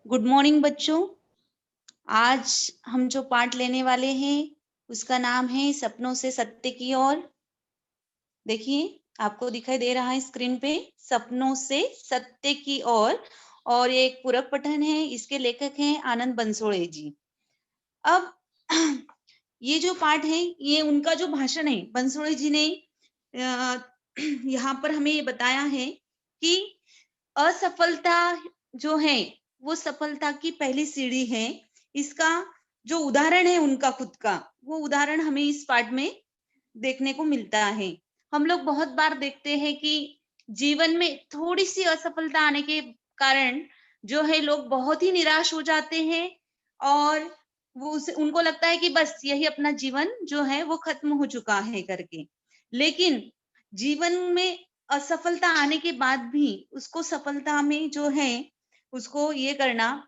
Good morning बच्चों। आज हम जो पाठ लेने वाले हैं उसका नाम है सपनों से सत्य की ओर। देखिए, आपको दिखाई दे रहा है स्क्रीन पे सपनों से सत्य की ओर। और ये एक पूरक पठन है। इसके लेखक हैं आनंद बंसोड़े जी। अब ये जो पाठ है ये उनका जो भाषण है बंसोड़े जी ने यहाँ पर हमें ये बताया है कि असफलता जो है वो सफलता की पहली सीढ़ी है। इसका जो उदाहरण है उनका खुद का, वो उदाहरण हमें इस पाठ में देखने को मिलता है। हम लोग बहुत बार देखते हैं कि जीवन में थोड़ी सी असफलता आने के कारण जो है लोग बहुत ही निराश हो जाते हैं और उनको लगता है कि बस यही अपना जीवन जो है वो खत्म हो चुका है करके। लेकिन जीवन में असफलता आने के बाद भी उसको सफलता में जो है उसको ये करना,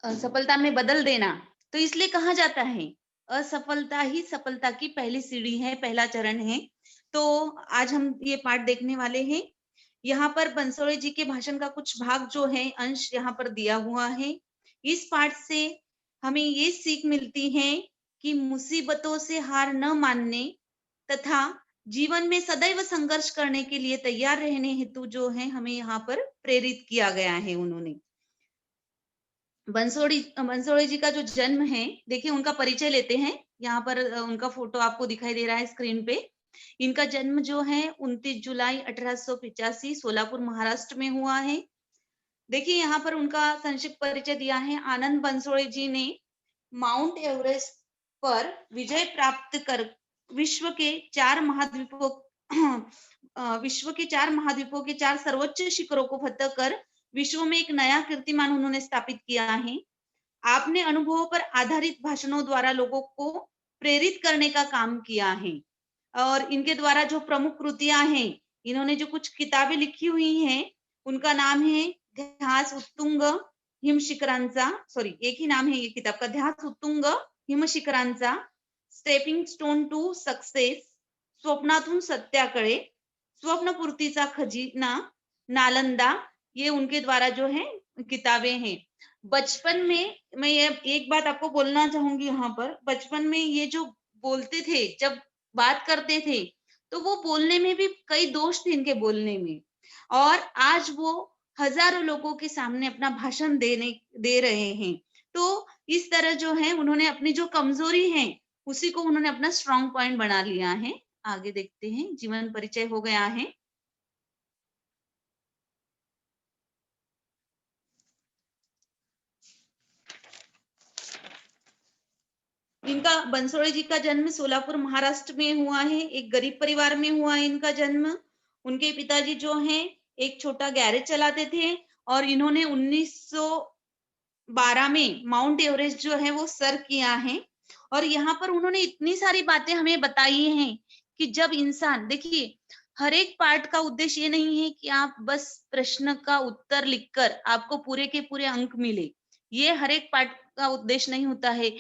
सफलता में बदल देना। तो इसलिए कहा जाता है असफलता ही सफलता की पहली सीढ़ी है, पहला चरण है। तो आज हम ये पाठ देखने वाले हैं। यहाँ पर बंसोड़े जी के भाषण का कुछ भाग जो है अंश यहाँ पर दिया हुआ है। इस पाठ से हमें ये सीख मिलती है कि मुसीबतों से हार न मानने तथा जीवन में सदैव संघर्ष करने के लिए तैयार रहने हेतु जो है हमें यहाँ पर प्रेरित किया गया है। उन्होंने बंसोड़ी जी का जो जन्म है, देखिए उनका परिचय लेते हैं। यहाँ पर उनका फोटो आपको दिखाई दे रहा है स्क्रीन पे। इनका जन्म जो है 29 जुलाई 1885 सोलापुर महाराष्ट्र में हुआ है। देखिए यहाँ पर उनका संक्षिप्त परिचय दिया है। आनंद बंसोड़े जी ने माउंट एवरेस्ट पर विजय प्राप्त कर विश्व के चार महाद्वीपों विश्व के चार महाद्वीपों के चार सर्वोच्च शिखरों को फतह कर विश्व में एक नया कीर्तिमान उन्होंने स्थापित किया है। आपने अनुभवों पर आधारित भाषणों द्वारा लोगों को प्रेरित करने का काम किया है। और इनके द्वारा जो प्रमुख कृतियां हैं, इन्होंने जो कुछ किताबें लिखी हुई हैं, उनका नाम है ध्यास उत्तुंग हिम शिखरांचा, सॉरी एक ही नाम है ये किताब का, ध्यास उत्तुंग हिम शिखरांचा, स्टेपिंग स्टोन टू सक्सेस, स्वप्नातून सत्याकडे, स्वप्नपूर्तीचा खजिना, नालंदा, ये उनके द्वारा जो है किताबें हैं। बचपन में मैं ये एक बात आपको बोलना चाहूंगी यहाँ पर, बचपन में ये जो बोलते थे, जब बात करते थे, तो वो बोलने में भी कई दोष थे इनके बोलने में। और आज वो हजारों लोगों के सामने अपना भाषण दे रहे हैं। तो इस तरह जो है उन्होंने अपनी जो कमजोरी है उसी को उन्होंने अपना स्ट्रॉन्ग पॉइंट बना लिया है। आगे देखते हैं। जीवन परिचय हो गया है। इनका बंसोड़े जी का जन्म सोलापुर महाराष्ट्र में हुआ है। एक गरीब परिवार में हुआ है इनका जन्म। उनके पिताजी जो हैं एक छोटा गैरेज चलाते थे और इन्होंने 1912 में माउंट एवरेस्ट जो है वो सर किया है। और यहाँ पर उन्होंने इतनी सारी बातें हमें बताई हैं कि जब इंसान, देखिए हर एक पार्ट का उद्देश्य ये नहीं है कि आप बस प्रश्न का उत्तर लिखकर आपको पूरे के पूरे अंक मिले। ये हर एक पार्ट का उद्देश्य नहीं होता है।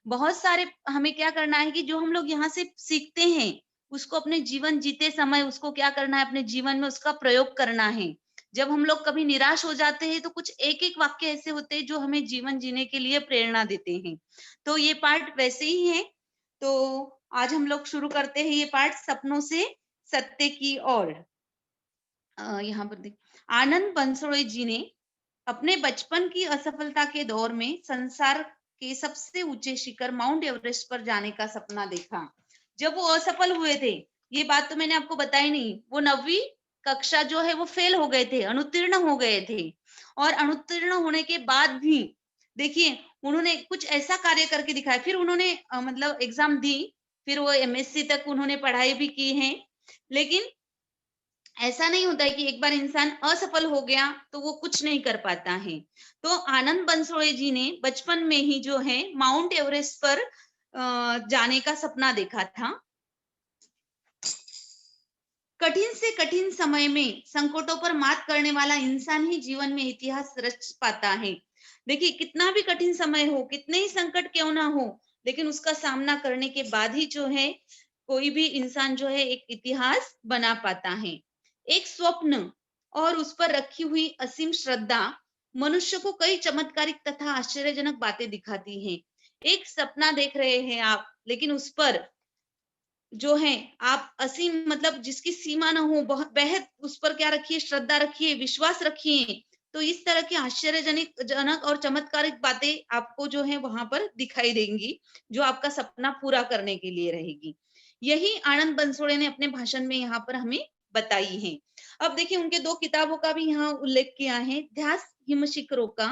बहुत सारे हमें क्या करना है कि जो हम लोग यहाँ से सीखते हैं उसको अपने जीवन जीते समय उसको क्या करना है, अपने जीवन में उसका प्रयोग करना है। जब हम लोग कभी निराश हो जाते हैं तो कुछ एक एक वाक्य ऐसे होते हैं जो हमें जीवन जीने के लिए प्रेरणा देते हैं। तो ये पार्ट वैसे ही है। तो आज हम लोग शुरू करते हैं ये पार्ट सपनों से सत्य की ओर। यहाँ पर देख, आनंद बंसोड़े जी ने अपने बचपन की असफलता के दौर में संसार के सबसे ऊंचे शिखर माउंट एवरेस्ट पर जाने का सपना देखा। जब वो असफल हुए थे, ये बात तो मैंने आपको बताई नहीं, वो 9वीं कक्षा जो है वो फेल हो गए थे, अनुत्तीर्ण हो गए थे। और अनुत्तीर्ण होने के बाद भी देखिए उन्होंने कुछ ऐसा कार्य करके दिखाया। फिर उन्होंने मतलब एग्जाम दी, फिर वो एमएससी तक उन्होंने पढ़ाई भी की है। लेकिन ऐसा नहीं होता है कि एक बार इंसान असफल हो गया तो वो कुछ नहीं कर पाता है। तो आनंद बंसोड़े जी ने बचपन में ही जो है माउंट एवरेस्ट पर जाने का सपना देखा था। कठिन से कठिन समय में संकटों पर मात करने वाला इंसान ही जीवन में इतिहास रच पाता है। देखिए कितना भी कठिन समय हो, कितने ही संकट क्यों ना हो, लेकिन उसका सामना करने के बाद ही जो है कोई भी इंसान जो है एक इतिहास बना पाता है। एक स्वप्न और उस पर रखी हुई असीम श्रद्धा मनुष्य को कई चमत्कारिक तथा आश्चर्यजनक बातें दिखाती हैं। एक सपना देख रहे हैं आप, लेकिन उस पर जो है आप असीम मतलब जिसकी सीमा ना हो, बहुत बेहद उस पर क्या रखिए, श्रद्धा रखिए, विश्वास रखिए। तो इस तरह की आश्चर्यजनक जनक और चमत्कारिक बातें आपको जो है वहां पर दिखाई देंगी, जो आपका सपना पूरा करने के लिए रहेगी। यही आनंद बंसोड़े ने अपने भाषण में यहाँ पर हमें बताई है। अब देखिए उनके दो किताबों का भी यहाँ उल्लेख किया है। ध्यास हिमशिखरों का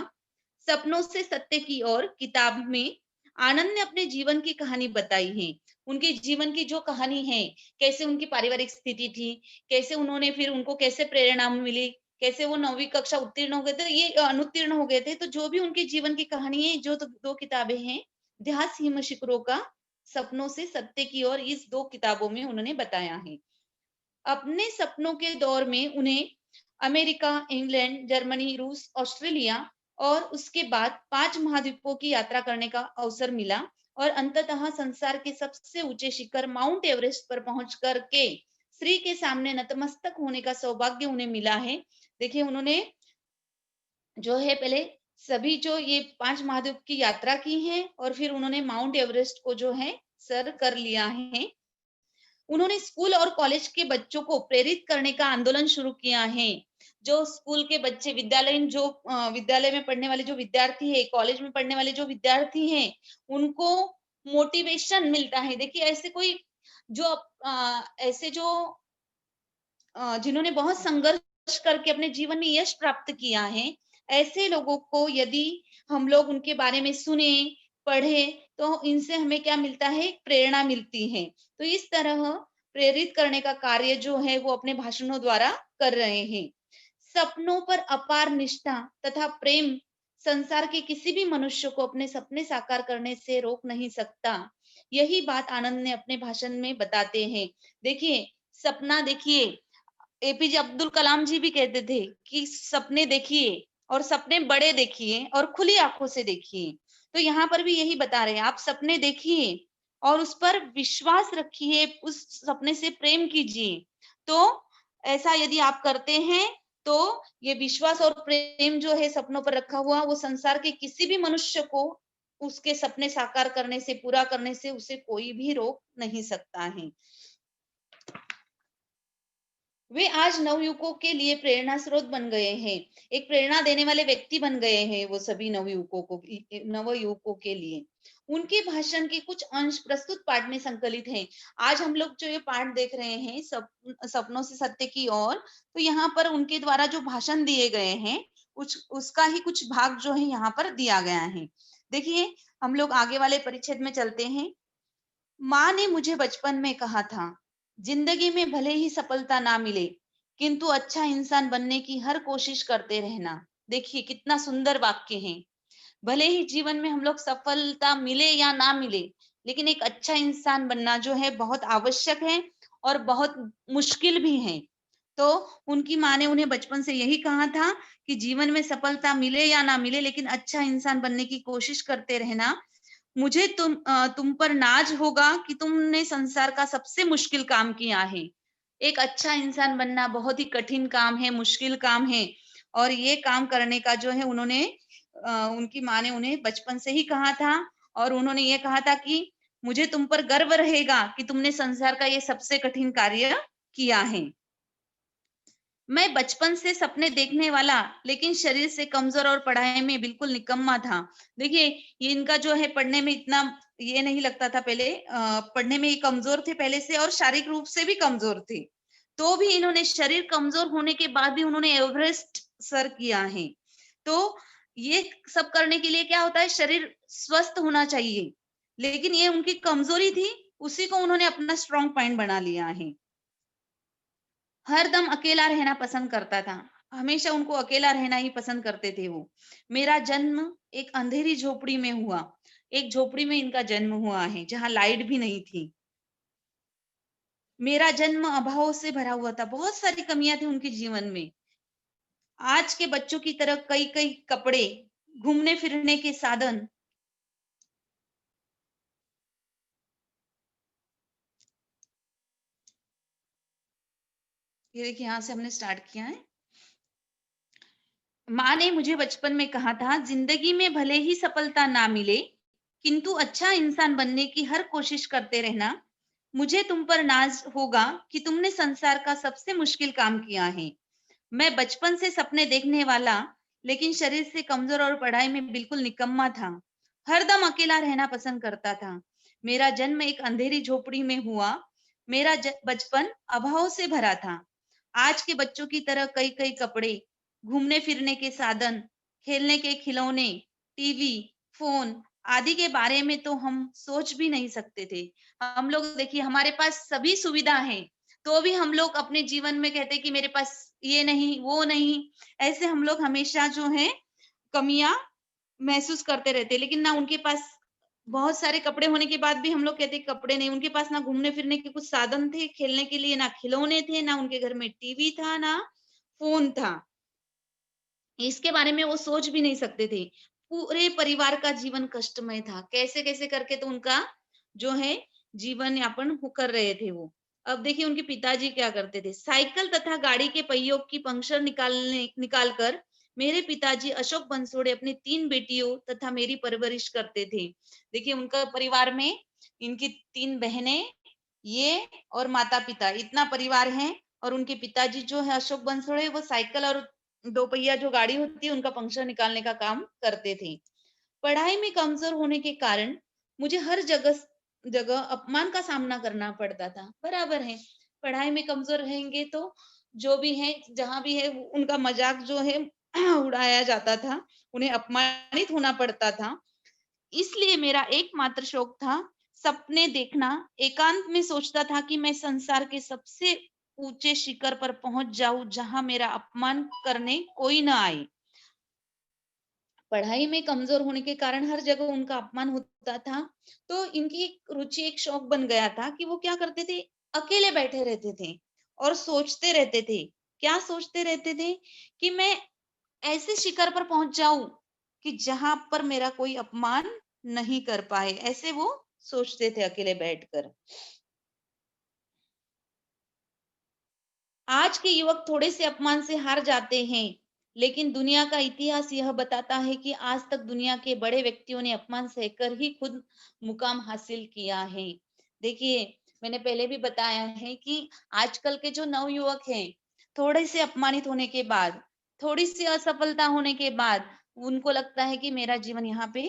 सपनों से सत्य की ओर किताब में आनंद ने अपने जीवन की कहानी बताई है। उनके जीवन की जो कहानी है, कैसे उनकी पारिवारिक स्थिति थी, कैसे उन्होंने फिर उनको कैसे प्रेरणा मिली, कैसे वो 9वीं कक्षा उत्तीर्ण हो गए थे, ये अनुत्तीर्ण हो गए थे। तो जो भी उनके जीवन की कहानी है, जो दो किताबें हैं, ध्यास हिम शिखरों का, सपनों से सत्य की ओर, इस दो किताबों में उन्होंने बताया है। अपने सपनों के दौर में उन्हें अमेरिका, इंग्लैंड, जर्मनी, रूस, ऑस्ट्रेलिया और उसके बाद 5 महाद्वीपों की यात्रा करने का अवसर मिला और अंततः संसार के सबसे ऊंचे शिखर माउंट एवरेस्ट पर पहुंच करके श्री के सामने नतमस्तक होने का सौभाग्य उन्हें मिला है। देखिए उन्होंने जो है पहले सभी जो ये 5 महाद्वीप की यात्रा की है और फिर उन्होंने माउंट एवरेस्ट को जो है सर कर लिया है। उन्होंने स्कूल और कॉलेज के बच्चों को प्रेरित करने का आंदोलन शुरू किया है। जो स्कूल के बच्चे, विद्यालयीन जो विद्यालय में पढ़ने वाले जो विद्यार्थी है, कॉलेज में पढ़ने वाले जो विद्यार्थी हैं, उनको मोटिवेशन मिलता है। देखिए ऐसे कोई जो ऐसे जो जिन्होंने बहुत संघर्ष करके अपने जीवन में यश प्राप्त किया है, ऐसे लोगों को यदि हम लोग उनके बारे में सुने, पढ़े, तो इनसे हमें क्या मिलता है? प्रेरणा मिलती है। तो इस तरह प्रेरित करने का कार्य जो है वो अपने भाषणों द्वारा कर रहे हैं। सपनों पर अपार निष्ठा तथा प्रेम संसार के किसी भी मनुष्य को अपने सपने साकार करने से रोक नहीं सकता। यही बात आनंद ने अपने भाषण में बताते हैं। देखिए, सपना देखिए, एपीजे अब्दुल कलाम जी भी कहते थे कि सपने देखिए और सपने बड़े देखिए और खुली आंखों से देखिए। तो यहाँ पर भी यही बता रहे हैं, आप सपने देखिए और उस पर विश्वास रखिए, उस सपने से प्रेम कीजिए। तो ऐसा यदि आप करते हैं तो ये विश्वास और प्रेम जो है सपनों पर रखा हुआ, वो संसार के किसी भी मनुष्य को उसके सपने साकार करने से, पूरा करने से उसे कोई भी रोक नहीं सकता है। वे आज नवयुवकों के लिए प्रेरणा स्रोत बन गए हैं। एक प्रेरणा देने वाले व्यक्ति बन गए हैं वो सभी नवयुवकों के लिए। उनके भाषण के कुछ अंश प्रस्तुत पाठ में संकलित हैं। आज हम लोग जो ये पाठ देख रहे हैं, सपनों से सत्य की ओर, तो यहाँ पर उनके द्वारा जो भाषण दिए गए हैं, उसका ही कुछ भाग जो है यहाँ पर दिया गया है। देखिए, हम लोग आगे वाले परिच्छेद में चलते हैं। माँ ने मुझे बचपन में कहा था, जिंदगी में भले ही सफलता ना मिले, किंतु अच्छा इंसान बनने की हर कोशिश करते रहना। देखिए कितना सुंदर वाक्य है। भले ही जीवन में हम लोग सफलता मिले या ना मिले, लेकिन एक अच्छा इंसान बनना जो है बहुत आवश्यक है और बहुत मुश्किल भी है। तो उनकी माँ ने उन्हें बचपन से यही कहा था कि जीवन में सफलता मिले या ना मिले, लेकिन अच्छा इंसान बनने की कोशिश करते रहना। मुझे तुम पर नाज होगा कि तुमने संसार का सबसे मुश्किल काम किया है। एक अच्छा इंसान बनना बहुत ही कठिन काम है, मुश्किल काम है और ये काम करने का जो है उनकी माँ ने उन्हें बचपन से ही कहा था और उन्होंने ये कहा था कि मुझे तुम पर गर्व रहेगा कि तुमने संसार का ये सबसे कठिन कार्य किया है। मैं बचपन से सपने देखने वाला, लेकिन शरीर से कमजोर और पढ़ाई में बिल्कुल निकम्मा था। देखिए, ये इनका जो है पढ़ने में इतना ये नहीं लगता था पहले, पढ़ने में ये कमजोर थे पहले से और शारीरिक रूप से भी कमजोर थे। तो भी इन्होंने शरीर कमजोर होने के बाद भी उन्होंने एवरेस्ट सर किया है। तो ये सब करने के लिए क्या होता है, शरीर स्वस्थ होना चाहिए, लेकिन ये उनकी कमजोरी थी, उसी को उन्होंने अपना स्ट्रॉन्ग पॉइंट बना लिया है। हरदम अकेला रहना पसंद करता था। हमेशा उनको अकेला रहना ही पसंद करते थे वो। मेरा जन्म एक अंधेरी झोपड़ी में हुआ। एक झोपड़ी में इनका जन्म हुआ है, जहाँ लाइट भी नहीं थी। मेरा जन्म अभावों से भरा हुआ था। बहुत सारी कमियां थी उनके जीवन में। आज के बच्चों की तरह कई कई कपड़े, घूमने फिरने के साधन, ये देखिए यहाँ से हमने स्टार्ट किया है। माँ ने मुझे बचपन में कहा था, जिंदगी में भले ही सफलता ना मिले, किंतु अच्छा इंसान बनने की हर कोशिश करते रहना। मुझे तुम पर नाज होगा कि तुमने संसार का सबसे मुश्किल काम किया है। मैं बचपन से सपने देखने वाला, लेकिन शरीर से कमजोर और पढ़ाई में बिल्कुल निकम्मा था। हरदम अकेला रहना पसंद करता था। मेरा जन्म एक अंधेरी झोपड़ी में हुआ। मेरा बचपन अभाव से भरा था। आज के बच्चों की तरह कई कई कपड़े, घूमने फिरने के साधन, खेलने के खिलौने, टीवी, फोन आदि के बारे में तो हम सोच भी नहीं सकते थे। हम लोग देखिए, हमारे पास सभी सुविधा है, तो भी हम लोग अपने जीवन में कहते हैं कि मेरे पास ये नहीं, वो नहीं। ऐसे हम लोग हमेशा जो है कमियां महसूस करते रहते हैं। लेकिन ना उनके पास बहुत सारे कपड़े होने के बाद भी हम लोग कहते हैं कपड़े नहीं, उनके पास ना घूमने फिरने के कुछ साधन थे खेलने के लिए, ना खिलौने थे, ना उनके घर में टीवी था, ना फोन था। इसके बारे में वो सोच भी नहीं सकते थे। पूरे परिवार का जीवन कष्टमय था। कैसे-कैसे करके तो उनका जो है जीवन यापन वो कर रहे थे वो। अब देखिए उनके पिताजी क्या करते थे। साइकिल तथा गाड़ी के पहियों की पंक्चर निकाल कर मेरे पिताजी अशोक बंसोड़े अपनी 3 बेटियों तथा मेरी परवरिश करते थे। देखिए उनका परिवार में इनकी 3 बहनें, ये और माता-पिता इतना परिवार है, और उनके पिताजी जो है अशोक बंसोड़े, वो साइकिल और दो पहिया जो गाड़ी होती है उनका पंक्चर निकालने का काम करते थे। पढ़ाई में कमजोर होने के कारण मुझे हर जगह जगह अपमान का सामना करना पड़ता था। बराबर है, पढ़ाई में कमजोर रहेंगे तो जो भी है, जहां भी है उनका मजाक जो है उड़ाया जाता था, उन्हें अपमानित होना पड़ता था। इसलिए मेरा एकमात्र शौक था सपने देखना। एकांत में सोचता था कि मैं संसार के सबसे ऊंचे शिखर पर पहुंच जाऊं, जहां मेरा अपमान करने कोई न आए। पढ़ाई में कमजोर होने के कारण हर जगह उनका अपमान होता था। तो इनकी एक रुचि, एक शौक बन गया था कि वो क्या करते थे, अकेले बैठे रहते थे और सोचते रहते थे। क्या सोचते रहते थे कि मैं ऐसे शिखर पर पहुंच जाऊं कि जहां पर मेरा कोई अपमान नहीं कर पाए। ऐसे वो सोचते थे अकेले बैठकर। आज के युवक थोड़े से अपमान से हार जाते हैं, लेकिन दुनिया का इतिहास यह बताता है कि आज तक दुनिया के बड़े व्यक्तियों ने अपमान सहकर ही खुद मुकाम हासिल किया है। देखिए, मैंने पहले भी बताया है कि आजकल के जो नवयुवक हैं, थोड़े से अपमानित होने के बाद, थोड़ी सी असफलता होने के बाद, उनको लगता है कि मेरा जीवन यहाँ पे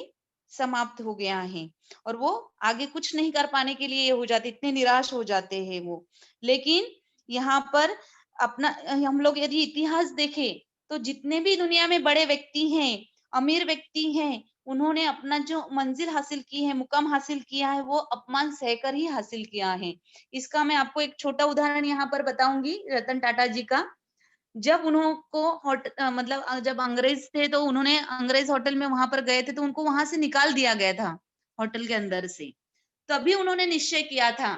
समाप्त हो गया है, और वो आगे कुछ नहीं कर पाने के लिए ये हो जाते, इतने निराश हो जाते हैं वो। लेकिन यहाँ पर अपना हम लोग यदि इतिहास देखें, तो जितने भी दुनिया में बड़े व्यक्ति हैं, अमीर व्यक्ति हैं, उन्होंने अपना जो मंजिल हासिल की है, मुकाम हासिल किया है, वो अपमान सहकर ही हासिल किया है। इसका मैं आपको एक छोटा उदाहरण यहाँ पर बताऊंगी, रतन टाटा जी का। जब उनको मतलब जब अंग्रेज थे, तो उन्होंने अंग्रेज होटल में वहां पर गए थे, तो उनको वहां से निकाल दिया गया था, होटल के अंदर से। तभी उन्होंने निश्चय किया था,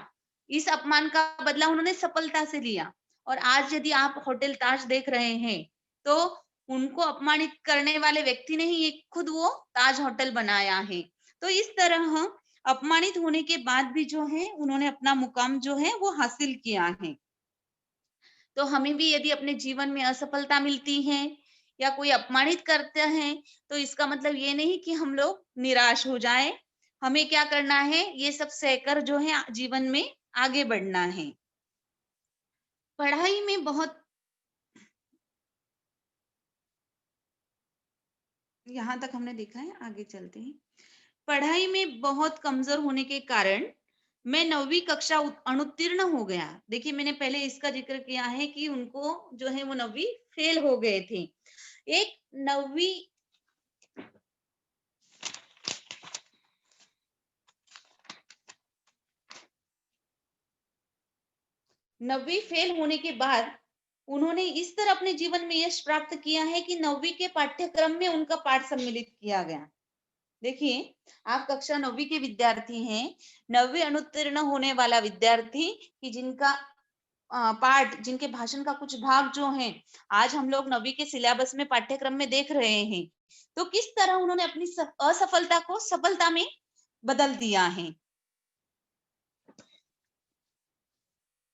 इस अपमान का बदला उन्होंने सफलता से लिया। और आज यदि आप होटल ताज देख रहे हैं, तो उनको अपमानित करने वाले व्यक्ति ने ही ये खुद वो ताज होटल बनाया है। तो इस तरह अपमानित होने के बाद भी जो है उन्होंने अपना मुकाम जो है वो हासिल किया है। तो हमें भी यदि अपने जीवन में असफलता मिलती है या कोई अपमानित करता है, तो इसका मतलब ये नहीं कि हम लोग निराश हो जाएं। हमें क्या करना है, ये सब सहकर जो है जीवन में आगे बढ़ना है। पढ़ाई में बहुत, यहाँ तक हमने देखा है, आगे चलते हैं। पढ़ाई में बहुत कमजोर होने के कारण मैं 9वीं कक्षा अनुत्तीर्ण हो गया। देखिए, मैंने पहले इसका जिक्र किया है कि उनको जो है वो 9वीं फेल हो गए थे। एक 9वीं 9वीं फेल होने के बाद उन्होंने इस तरह अपने जीवन में यश प्राप्त किया है कि 9वीं के पाठ्यक्रम में उनका पाठ सम्मिलित किया गया। देखिए, आप कक्षा 9वीं के विद्यार्थी हैं, 9वीं अनुत्तीर्ण होने वाला विद्यार्थी कि जिनका पाठ, जिनके भाषण का कुछ भाग जो है आज हम लोग 9वीं के सिलेबस में पाठ्यक्रम में देख रहे हैं, तो किस तरह उन्होंने अपनी असफलता को सफलता में बदल दिया है।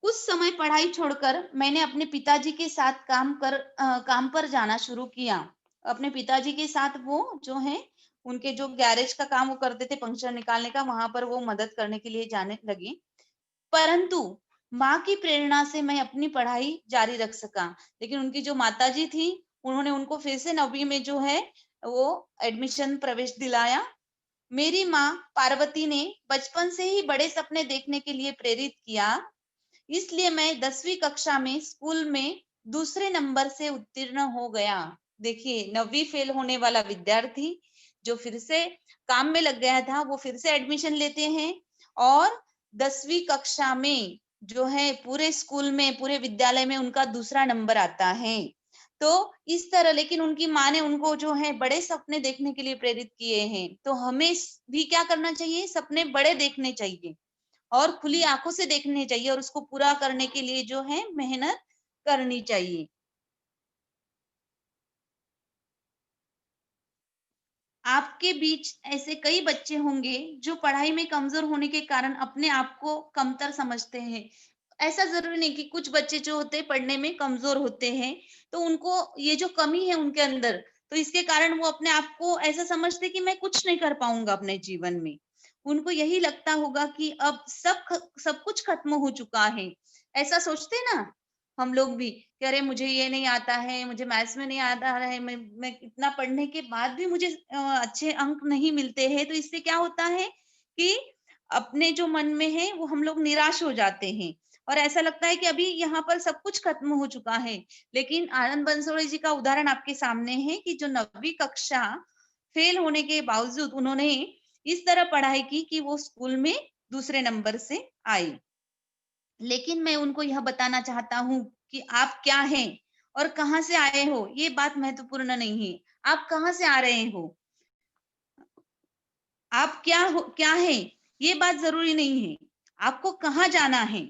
कुछ समय पढ़ाई छोड़कर मैंने अपने पिताजी के साथ काम पर जाना शुरू किया। अपने पिताजी के साथ वो जो है उनके जो गैरेज का काम वो करते थे पंक्चर निकालने का, वहां पर वो मदद करने के लिए जाने लगी। परंतु माँ की प्रेरणा से मैं अपनी पढ़ाई जारी रख सका। लेकिन उनकी जो माताजी थी, उन्होंने उनको फिर से 9वीं में जो है वो एडमिशन प्रवेश दिलाया। मेरी माँ पार्वती ने बचपन से ही बड़े सपने देखने के लिए प्रेरित किया। इसलिए मैं 10वीं कक्षा में स्कूल में दूसरे नंबर से उत्तीर्ण हो गया। देखिए 9वीं फेल होने वाला विद्यार्थी जो फिर से काम में लग गया था, वो फिर से एडमिशन लेते हैं और 10वीं कक्षा में जो है पूरे स्कूल में, पूरे विद्यालय में उनका दूसरा नंबर आता है। तो इस तरह लेकिन उनकी माँ ने उनको जो है बड़े सपने देखने के लिए प्रेरित किए हैं। तो हमें भी क्या करना चाहिए? सपने बड़े देखने चाहिए और खुली आंखों से देखने चाहिए और उसको पूरा करने के लिए जो है मेहनत करनी चाहिए। आपके बीच ऐसे कई बच्चे होंगे जो पढ़ाई में कमजोर होने के कारण अपने आप को कमतर समझते हैं। ऐसा जरूरी नहीं कि कुछ बच्चे जो होते हैं पढ़ने में कमजोर होते हैं, तो उनको ये जो कमी है उनके अंदर, तो इसके कारण वो अपने आप को ऐसा समझते हैं कि मैं कुछ नहीं कर पाऊंगा अपने जीवन में। उनको यही लगता होगा कि अब सब कुछ खत्म हो चुका है। ऐसा सोचते हैं ना हम लोग भी कि अरे मुझे ये नहीं आता है, मुझे मैथ्स में नहीं आता है, मैं इतना पढ़ने के बाद भी मुझे अच्छे अंक नहीं मिलते हैं, तो इससे क्या होता है कि अपने जो मन में है वो हम लोग निराश हो जाते हैं और ऐसा लगता है कि अभी यहाँ पर सब कुछ खत्म हो चुका है। लेकिन आनंद बंसोड़े जी का उदाहरण आपके सामने है कि जो 9वीं कक्षा फेल होने के बावजूद उन्होंने इस तरह पढ़ाई की कि वो स्कूल में दूसरे नंबर से आई। लेकिन मैं उनको यह बताना चाहता हूँ कि आप क्या हैं और कहाँ से आए हो, ये बात महत्वपूर्ण नहीं है। आप कहाँ से आ रहे हो, आप क्या हैं, ये बात ज़रूरी नहीं है। आपको कहाँ जाना है,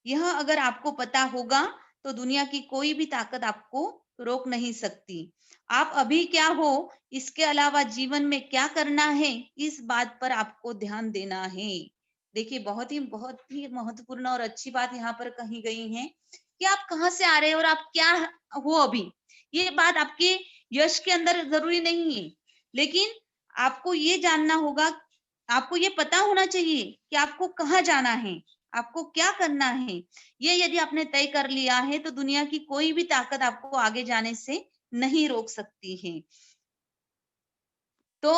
यह अगर आपको पता होगा, तो दुनिया की कोई भी ताकत आपको रोक नहीं सकती। आप अभी क्या हो, इसके अलावा जीवन में क्या करना है, इस बात पर आपको ध्यान देना है। देखिए, बहुत ही महत्वपूर्ण और अच्छी बात यहाँ पर कही गई है कि आप कहाँ से आ रहे हो और आप क्या हो अभी। ये बात आपके यश के अंदर ज़रूरी नहीं है, लेकिन आपको ये जानना होगा, आपको ये पता होना चाहिए कि आपको कहाँ जाना है, आपको क्या करना है। ये यदि आपने तय कर लिया है, तो दुनिया की कोई भी ताकत आपको आगे जाने से नहीं रोक सकती है। तो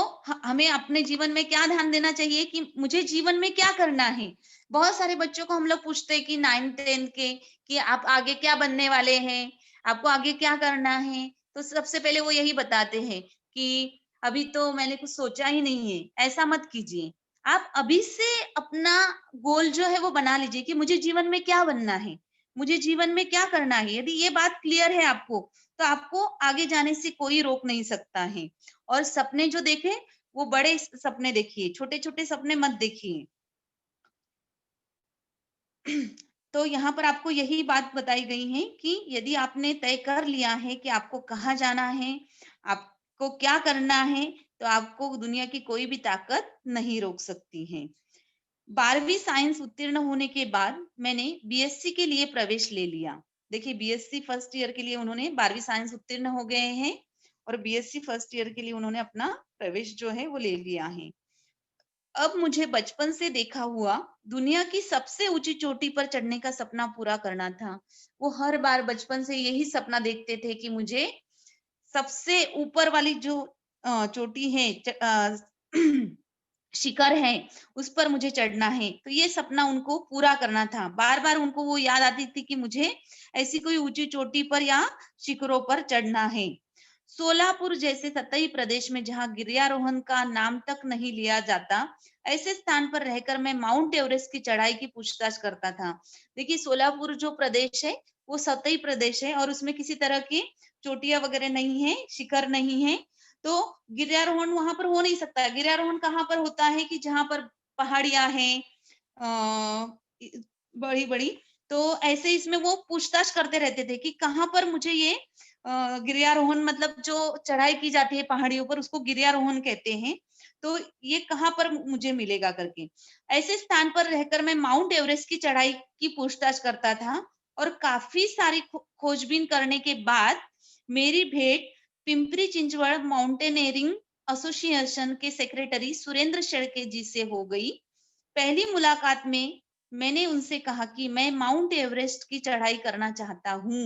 हमें अपने जीवन में क्या ध्यान देना चाहिए कि मुझे जीवन में क्या करना है। बहुत सारे बच्चों को हम लोग पूछते हैं कि 9th-10th के कि आप आगे क्या बनने वाले हैं, आपको आगे क्या करना है, तो सबसे पहले वो यही बताते हैं कि अभी तो मैंने कुछ सोचा ही नहीं है। ऐसा मत कीजिए, आप अभी से अपना गोल जो है वो बना लीजिए कि मुझे जीवन में क्या बनना है, मुझे जीवन में क्या करना है। यदि ये बात क्लियर है आपको, तो आपको आगे जाने से कोई रोक नहीं सकता है। और सपने जो देखें, वो बड़े सपने देखिए, छोटे-छोटे सपने मत देखिए। तो यहाँ पर आपको यही बात बताई गई है कि यदि आपने तय कर लिया है कि आपको कहाँ जाना है, आपको क्या करना है, तो आपको दुनिया की कोई भी ताकत नहीं रोक सकती है। 12वीं साइंस उत्तीर्ण होने के बाद मैंने बीएससी के लिए प्रवेश ले लिया। देखिए बीएससी फर्स्ट ईयर के लिए उन्होंने 12वीं साइंस उत्तीर्ण हो गए हैं और बीएससी फर्स्ट ईयर के लिए उन्होंने अपना प्रवेश जो है वो ले लिया है। अब मुझे बचपन से देखा हुआ दुनिया की सबसे ऊंची चोटी पर चढ़ने का सपना पूरा करना था। वो हर बार बचपन से यही सपना देखते थे कि मुझे सबसे ऊपर वाली जो चोटी है शिखर है, उस पर मुझे चढ़ना है। तो ये सपना उनको पूरा करना था। बार-बार उनको वो याद आती थी कि मुझे ऐसी कोई ऊँची चोटी पर या शिखरों पर चढ़ना है। सोलापुर जैसे सतही प्रदेश में जहाँ गिर्यारोहण का नाम तक नहीं लिया जाता, ऐसे स्थान पर रहकर मैं माउंट एवरेस्ट की चढ़ाई की पूछताछ करता था। देखिए सोलापुर जो प्रदेश है, वो सतही प्रदेश है और उसमें किसी तरह की चोटियाँ वगैरह नहीं है, शिखर नहीं है। तो गिर्यारोहण वहां पर हो नहीं सकता है। गिर्यारोहण कहाँ पर होता है कि जहां पर पहाड़ियां हैं बड़ी बड़ी, तो ऐसे इसमें वो पूछताछ करते रहते थे कि कहाँ पर मुझे ये गिर्यारोहण मतलब जो चढ़ाई की जाती है पहाड़ियों पर उसको गिर्यारोहण कहते हैं। तो ये कहाँ पर मुझे मिलेगा करके ऐसे स्थान पर रहकर मैं माउंट एवरेस्ट की चढ़ाई की पूछताछ करता था और काफी सारी खोजबीन करने के बाद मेरी भेंट पिंपरी चिंचवड़ माउंटेनियरिंग एसोसिएशन के सेक्रेटरी सुरेंद्र शेड़के जी से हो गई। पहली मुलाकात में मैंने उनसे कहा कि मैं माउंट एवरेस्ट की चढ़ाई करना चाहता हूँ।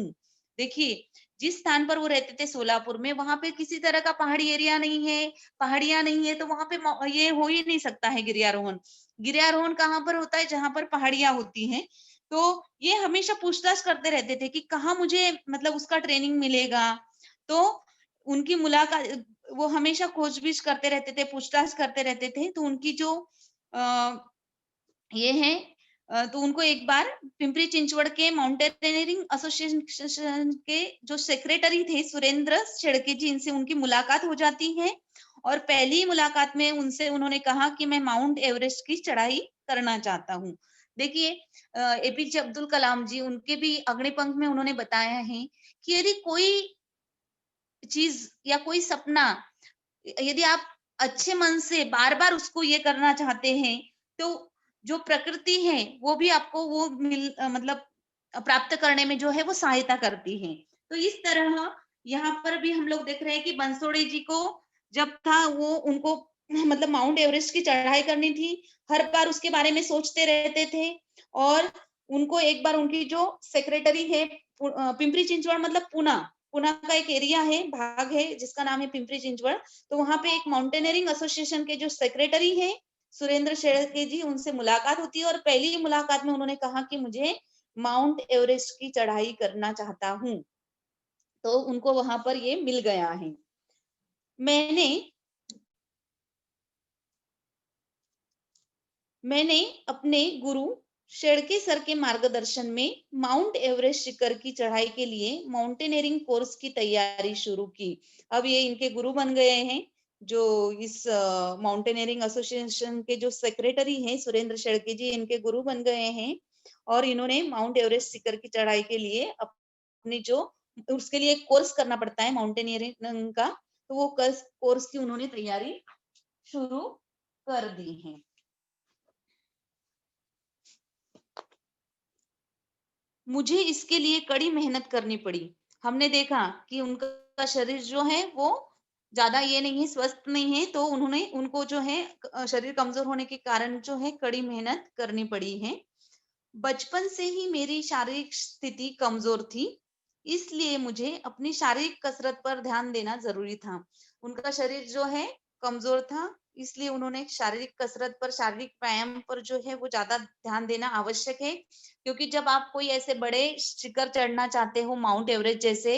देखिए, जिस स्थान पर वो रहते थे सोलापुर में, वहां पे किसी तरह का पहाड़ी एरिया नहीं है, पहाड़ियां नहीं है, तो वहां पे ये हो ही नहीं सकता है गिरियारोहण। गिरियारोहण कहाँ पर होता है? जहां पर पहाड़ियां होती हैं। तो ये हमेशा पूछताछ करते रहते थे कि कहाँ मुझे मतलब उसका ट्रेनिंग मिलेगा। तो उनकी मुलाकात, वो हमेशा खोजबीन करते रहते थे, पूछताछ करते रहते थे। तो उनकी जो अ, ये है तो उनको एक बार पिंपरी चिंचवड़ के माउंटेनियरिंग एसोसिएशन के जो सेक्रेटरी थे सुरेंद्र शेड़के जी, इनसे उनकी मुलाकात हो जाती है। और पहली मुलाकात में उनसे उन्होंने कहा कि मैं माउंट एवरेस्ट की चढ़ाई करना चाहता हूँ। देखिए, एपीजे अब्दुल कलाम जी, उनके भी अग्निपंख में उन्होंने बताया है कि यदि कोई चीज या कोई सपना, यदि आप अच्छे मन से बार-बार उसको ये करना चाहते हैं, तो जो प्रकृति है, वो भी आपको वो मतलब प्राप्त करने में जो है वो सहायता करती है। तो इस तरह यहाँ पर भी हम लोग देख रहे हैं कि बंसोड़े जी को जब था वो उनको मतलब माउंट एवरेस्ट की चढ़ाई करनी थी, हर बार उसके बारे में सोचते रहते थे। और उनको एक बार उनकी जो सेक्रेटरी है पिंपरी चिंचवड़ मतलब पूना, पूना का एक एरिया है, भाग है जिसका नाम है पिंपरी चिंचवड़। तो वहां पे एक माउंटेनियरिंग एसोसिएशन के जो सेक्रेटरी है सुरेंद्र शेड़के जी, उनसे मुलाकात होती है। और पहली मुलाकात में उन्होंने कहा कि मुझे माउंट एवरेस्ट की चढ़ाई करना चाहता हूँ। तो उनको वहां पर ये मिल गया है। मैंने मैंने अपने गुरु शेड़के सर के मार्गदर्शन में माउंट एवरेस्ट शिखर की चढ़ाई के लिए माउंटेनियरिंग कोर्स की तैयारी शुरू की। अब ये इनके गुरु बन गए हैं, जो इस माउंटेनियरिंग एसोसिएशन के जो सेक्रेटरी हैं सुरेंद्र शेड़के जी, इनके गुरु बन गए हैं। और इन्होंने माउंट एवरेस्ट शिखर की चढ़ाई के लिए अपनी जो उसके लिए एक कोर्स करना पड़ता है माउंटेनियरिंग का, तो वो कोर्स की उन्होंने तैयारी शुरू कर दी है। मुझे इसके लिए कड़ी मेहनत करनी पड़ी। हमने देखा कि उनका शरीर जो है वो ज़्यादा ये नहीं है, स्वस्थ नहीं है, तो उन्होंने उनको जो है शरीर कमज़ोर होने के कारण जो है कड़ी मेहनत करनी पड़ी है। बचपन से ही मेरी शारीरिक स्थिति कमज़ोर थी, इसलिए मुझे अपनी शारीरिक कसरत पर ध्यान देना ज़रूरी था। उनका शरीर जो है कमज़ोर था, इसलिए उन्होंने शारीरिक कसरत पर, शारीरिक व्यायाम पर जो है वो ज़्यादा ध्यान देना आवश्यक है। क्योंकि जब आप कोई ऐसे बड़े शिखर चढ़ना चाहते हो, माउंट एवरेस्ट जैसे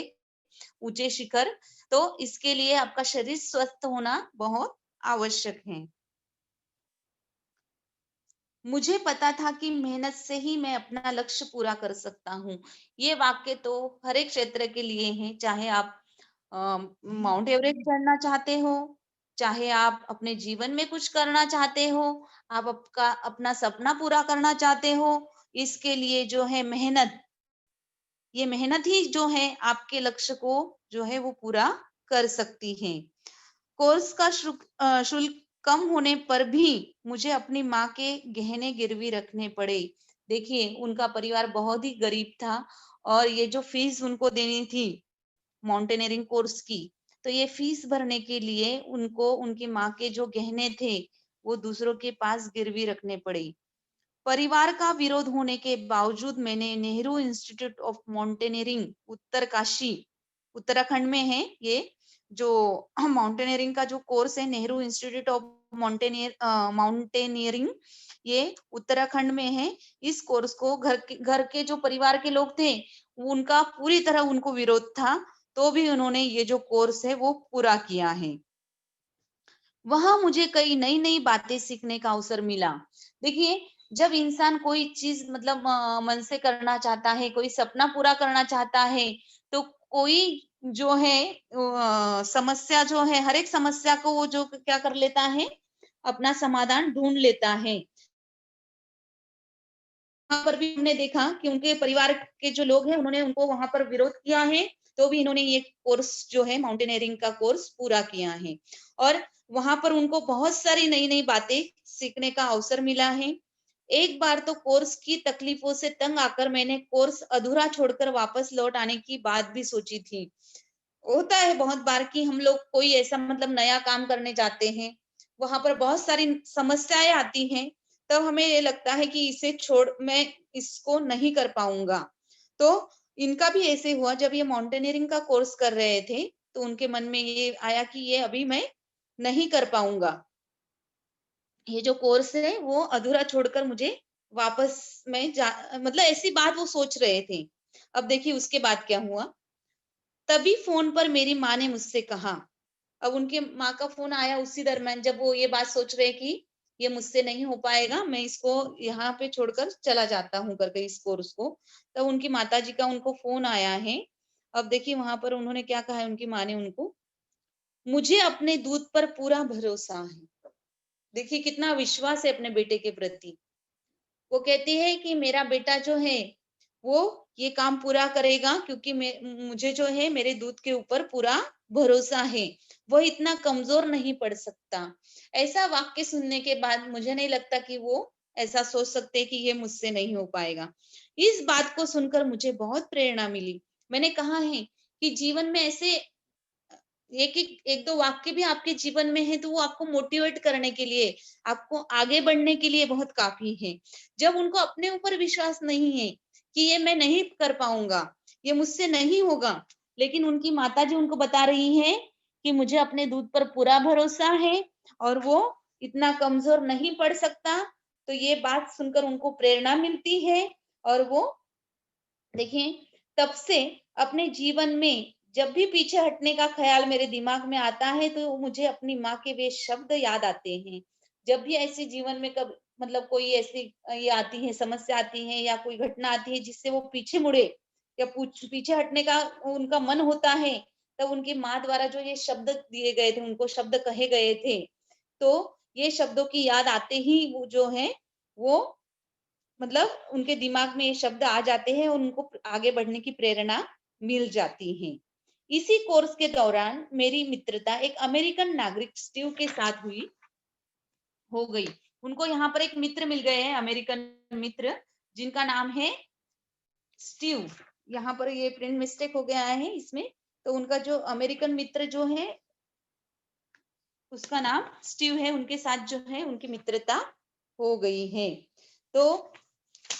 ऊंचे शिखर, तो इसके लिए आपका शरीर स्वस्थ होना बहुत आवश्यक है। मुझे पता था कि मेहनत से ही मैं अपना लक्ष्य पूरा कर सकता हूँ। ये वाक्य तो हर एक क्षेत्र के लिए हैं, चाहे आप अ, माउंट एवरेस्ट चढ़ना चाहते हो, चाहे आप अपने जीवन में कुछ करना चाहते हो, आप आपका अपना सपना पूरा करना चाहते हो, इसके लिए जो है मेहनत, ये मेहनत ही जो है आपके लक्ष्य को जो है वो पूरा कर सकती है। कोर्स का शुल्क कम होने पर भी मुझे अपनी माँ के गहने गिरवी रखने पड़े। देखिए, उनका परिवार बहुत ही गरीब था और ये जो फीस उनको देनी थी माउंटेनियरिंग कोर्स की, तो ये फीस भरने के लिए उनको उनकी माँ के जो गहने थे, वो दूसरों के पास गिरवी रखने पड़े। परिवार का विरोध होने के बावजूद मैंने Nehru institute of mountaineering Uttarkashi, Uttarakhand में है ये, जो माउंटेनियरिंग का जो कोर्स है, नेहरू इंस्टीट्यूट ऑफ माउंटेनियरिंग, ये उत्तराखंड में है। इस कोर्स को घर के जो परिवार के लोग थे, उनका पूरी तरह उनको विरोध था, तो भी उन्होंने ये जो कोर्स है वो पूरा किया है। वहां मुझे कई नई नई बातें सीखने का अवसर मिला। देखिए, जब इंसान कोई चीज मतलब मन से करना चाहता है, कोई सपना पूरा करना चाहता है, तो कोई जो है समस्या जो है, हर एक समस्या को वो जो क्या कर लेता है, अपना समाधान ढूंढ लेता है। वहां पर भी हमने देखा कि उनके परिवार के जो लोग हैं, उन्होंने उनको वहां पर विरोध किया है, तो भी इन्होंने ये कोर्स जो है माउंटेनियरिंग का कोर्स पूरा किया है। और वहां पर उनको बहुत सारी नई नई बातें सीखने का अवसर मिला है। एक बार तो कोर्स की तकलीफों से तंग आकर मैंने कोर्स अधूरा छोड़कर वापस लौट आने की बात भी सोची थी। होता है बहुत बार कि हम लोग कोई ऐसा मतलब नया काम करने जाते हैं, वहां पर बहुत सारी समस्याएं आती हैं, तब हमें ये लगता है कि इसे छोड़ मैं इसको नहीं कर पाऊंगा। तो इनका भी ऐसे हुआ, जब ये माउंटेनियरिंग का कोर्स कर रहे थे तो उनके मन में ये आया कि ये अभी मैं नहीं कर पाऊंगा, ये जो कोर्स है वो अधूरा छोड़कर मुझे वापस मैं जा मतलब ऐसी बात वो सोच रहे थे। अब देखिए उसके बाद क्या हुआ, तभी फ़ोन पर मेरी माँ ने मुझसे कहा, अब उनके माँ का फ़ोन आया उसी दरमियान जब वो ये बात सोच रहे हैं कि ये मुझसे नहीं हो पाएगा, मैं इसको यहाँ पे छोड़कर चला जाता हूँ करके इस कोर्स को। तब उनकी माताजी का उनको फ़ोन आया है। अब देखिए वहाँ पर उन्होंने क्या कहा है उनकी माँ ने उनको, मुझे अपने दूध पर पूरा भरोसा है। देखिए कितना विश्वास है अपने बेटे के प्रति। वो कहती है कि मेरा बेटा जो है, वो ये काम पूरा करेगा क्योंकि मुझे जो है मेरे दूध के ऊपर पूरा भरोसा है। वो इतना कमज़ोर नहीं पड़ सकता। ऐसा वाक्य सुनने के बाद मुझे नहीं लगता कि वो ऐसा सोच सकते कि ये मुझसे नहीं हो पाएगा। इस बात को सुनकर मुझे बहुत प्रेरणा मिली। मैंने कहा है कि जीवन में ऐसे एक दो वाक्य भी आपके जीवन में है तो वो आपको मोटिवेट करने के लिए, आपको आगे बढ़ने के लिए बहुत काफ़ी है। जब उनको अपने ऊपर विश्वास नहीं है कि ये मैं नहीं कर पाऊँगा, ये मुझसे नहीं होगा, लेकिन उनकी माताजी उनको बता रही हैं कि मुझे अपने दूध पर पूरा भरोसा है और वो इतना कमज़ोर नहीं पड़ सकता। तो ये बात सुनकर उनको प्रेरणा मिलती है और वो देखिए, तब से अपने जीवन में जब भी पीछे हटने का ख़्याल मेरे दिमाग में आता है, तो मुझे अपनी माँ के वे शब्द याद आते हैं। जब भी ऐसे जीवन में कब मतलब कोई ऐसी ये आती है, समस्या आती है या कोई घटना आती है जिससे वो पीछे मुड़े या पूछ पीछे हटने का उनका मन होता है, तब उनकी माँ द्वारा जो ये शब्द दिए गए थे, उनको शब्द कहे गए थे, तो ये शब्दों की याद आते ही वो जो है, वो मतलब उनके दिमाग में ये शब्द आ जाते हैं और उनको आगे बढ़ने की प्रेरणा मिल जाती है। इसी कोर्स के दौरान मेरी मित्रता एक अमेरिकन नागरिक स्टीव के साथ हो गई। उनको यहाँ पर एक मित्र मिल गए हैं, अमेरिकन मित्र, जिनका नाम है स्टीव। यहाँ पर ये प्रिंट मिस्टेक हो गया है इसमें, तो उनका जो अमेरिकन मित्र जो है, उसका नाम स्टीव है, उनके साथ जो है उनकी मित्रता हो गई है। तो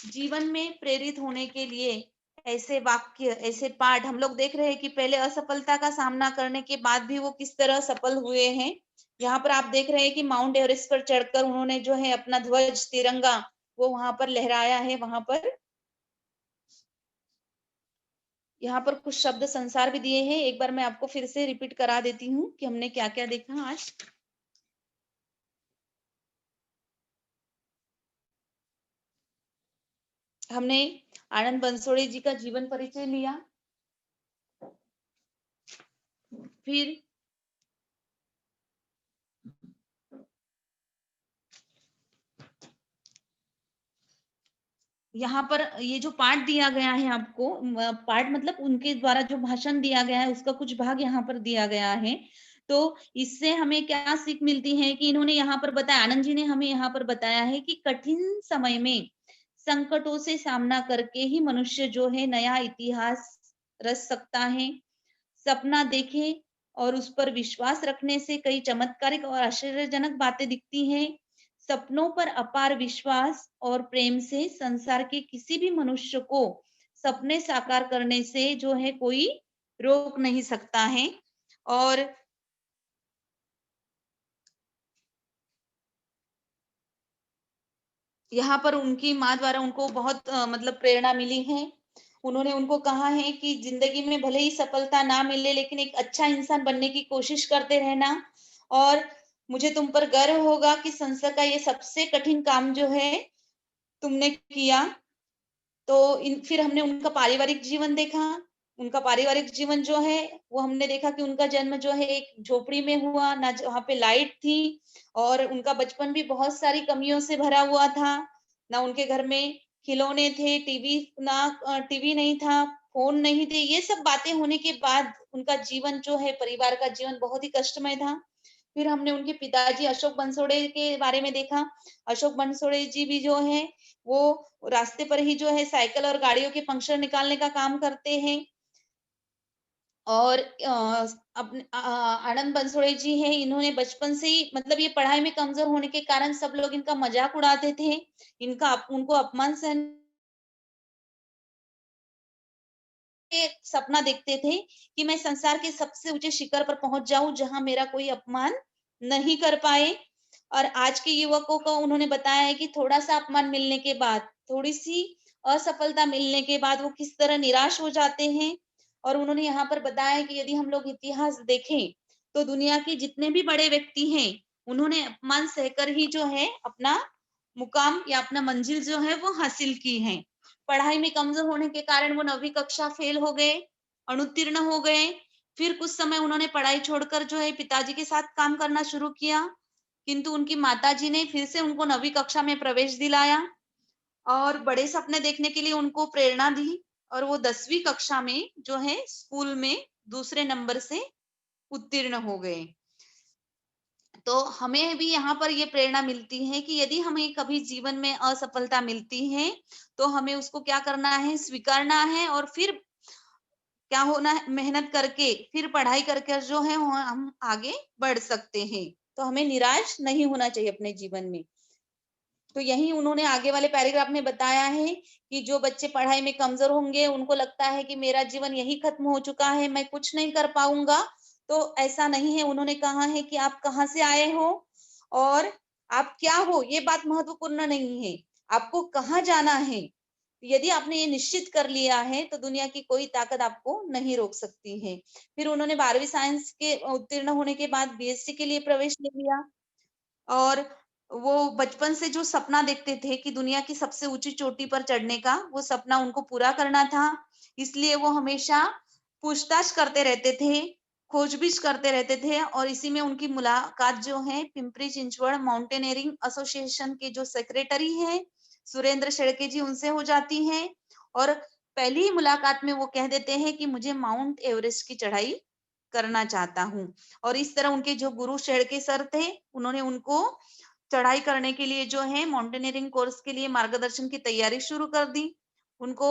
जीवन में प्रेरित होने के लिए ऐसे वाक्य, ऐसे पाठ हम लोग देख रहे हैं कि पहले असफलता का सामना करने के बाद भी वो किस तरह सफल हुए हैं। यहाँ पर आप देख रहे हैं कि माउंट एवरेस्ट पर चढ़कर उन्होंने जो है अपना ध्वज, तिरंगा वो वहां पर लहराया है। वहां पर यहाँ पर कुछ शब्द संसार भी दिए हैं। एक बार मैं आपको फिर से रिपीट करा देती हूँ कि हमने क्या-क्या देखा आज। हमने आनंद बंसोड़े जी का जीवन परिचय लिया, फिर यहाँ पर ये जो पाठ दिया गया है आपको, पाठ मतलब उनके द्वारा जो भाषण दिया गया है उसका कुछ भाग यहाँ पर दिया गया है। तो इससे हमें क्या सीख मिलती है कि इन्होंने यहाँ पर बताया, आनंद जी ने हमें यहाँ पर बताया है कि कठिन समय में संकटों से सामना करके ही मनुष्य जो है नया इतिहास रच सकता है। सपना देखें और उस पर विश्वास रखने से कई चमत्कारिक और आश्चर्यजनक बातें दिखती हैं। सपनों पर अपार विश्वास और प्रेम से संसार के किसी भी मनुष्य को सपने साकार करने से जो है कोई रोक नहीं सकता है। और यहाँ पर उनकी माँ द्वारा उनको बहुत मतलब प्रेरणा मिली है। उन्होंने उनको कहा है कि ज़िंदगी में भले ही सफलता ना मिले लेकिन एक अच्छा इंसान बनने की कोशिश करते रहना, और मुझे तुम पर गर्व होगा कि संसार का ये सबसे कठिन काम जो है तुमने किया। तो फिर हमने उनका पारिवारिक जीवन देखा। उनका पारिवारिक जीवन जो है वो हमने देखा कि उनका जन्म जो है एक झोपड़ी में हुआ, ना जहाँ पे लाइट थी, और उनका बचपन भी बहुत सारी कमियों से भरा हुआ था। ना उनके घर में खिलौने थे, टीवी नहीं था, फ़ोन नहीं थे। ये सब बातें होने के बाद उनका जीवन जो है, परिवार का जीवन बहुत ही कष्टमय था। फिर हमने उनके पिताजी अशोक बंसोड़े के बारे में देखा। अशोक बंसोड़े जी भी जो हैं, वो रास्ते पर ही जो है साइकिल और गाड़ियों के पंक्चर निकालने का काम करते हैं। और अपने आनंद बंसोड़े जी हैं, इन्होंने बचपन से ही मतलब ये पढ़ाई में कमजोर होने के कारण सब लोग इनका मजाक उड़ाते थे, उनको अपमान सहन एक सपना देखते थे कि मैं संसार के सबसे ऊंचे शिखर पर पहुंच जाऊं जहां मेरा कोई अपमान नहीं कर पाए। और आज के युवकों को उन्होंने बताया है कि थोड़ा सा अपमान मिलने के बाद, थोड़ी सी असफलता मिलने के बाद वो किस तरह निराश हो जाते हैं। और उन्होंने यहाँ पर बताया है कि यदि हम लोग इतिहास देखें तो दुनिया के जितने भी बड़े व्यक्ति हैं उन्होंने अपमान सहकर ही जो है अपना मुकाम या अपना मंजिल जो है वो हासिल की है। पढ़ाई में कमजोर होने के कारण वो 9वीं कक्षा फेल हो गए, अनुत्तीर्ण हो गए। फिर कुछ समय उन्होंने पढ़ाई छोड़कर जो है पिताजी के साथ काम करना शुरू किया, किंतु उनकी माताजी ने फिर से उनको 9वीं कक्षा में प्रवेश दिलाया और बड़े सपने देखने के लिए उनको प्रेरणा दी। और वो 10वीं कक्षा में जो है स्कूल में दूसरे नंबर से उत्तीर्ण हो गए। तो हमें भी यहाँ पर ये प्रेरणा मिलती है कि यदि हमें कभी जीवन में असफलता मिलती है तो हमें उसको क्या करना है, स्वीकारना है और फिर क्या होना है, मेहनत करके फिर पढ़ाई करके जो है हम आगे बढ़ सकते हैं। तो हमें निराश नहीं होना चाहिए अपने जीवन में। तो यही उन्होंने आगे वाले पैराग्राफ में बताया है कि जो बच्चे पढ़ाई में कमजोर होंगे उनको लगता है कि मेरा जीवन यही खत्म हो चुका है, मैं कुछ नहीं कर पाऊंगा। तो ऐसा नहीं है। उन्होंने कहा है कि आप कहाँ से आए हो और आप क्या हो, ये बात महत्वपूर्ण नहीं है, आपको कहाँ जाना है। यदि आपने ये निश्चित कर लिया है तो दुनिया की कोई ताकत आपको नहीं रोक सकती है। फिर उन्होंने 12वीं साइंस के उत्तीर्ण होने के बाद बीएससी के लिए प्रवेश ले लिया। और वो बचपन से जो सपना देखते थे कि दुनिया की सबसे ऊंची चोटी पर चढ़ने का, वो सपना उनको पूरा करना था। इसलिए वो हमेशा पूछताछ करते रहते थे, खोजबीन करते रहते थे। और इसी में उनकी मुलाकात जो है पिंपरी चिंचवड़ माउंटेनियरिंग एसोसिएशन के जो सेक्रेटरी हैं सुरेंद्र शेड़के जी, उनसे हो जाती है। और पहली ही मुलाकात में वो कह देते हैं कि मुझे माउंट एवरेस्ट की चढ़ाई करना चाहता हूँ। और इस तरह उनके जो गुरु शेड़के सर थे, उन्होंने उनको चढ़ाई करने के लिए जो है माउंटेनियरिंग कोर्स के लिए मार्गदर्शन की तैयारी शुरू कर दी। उनको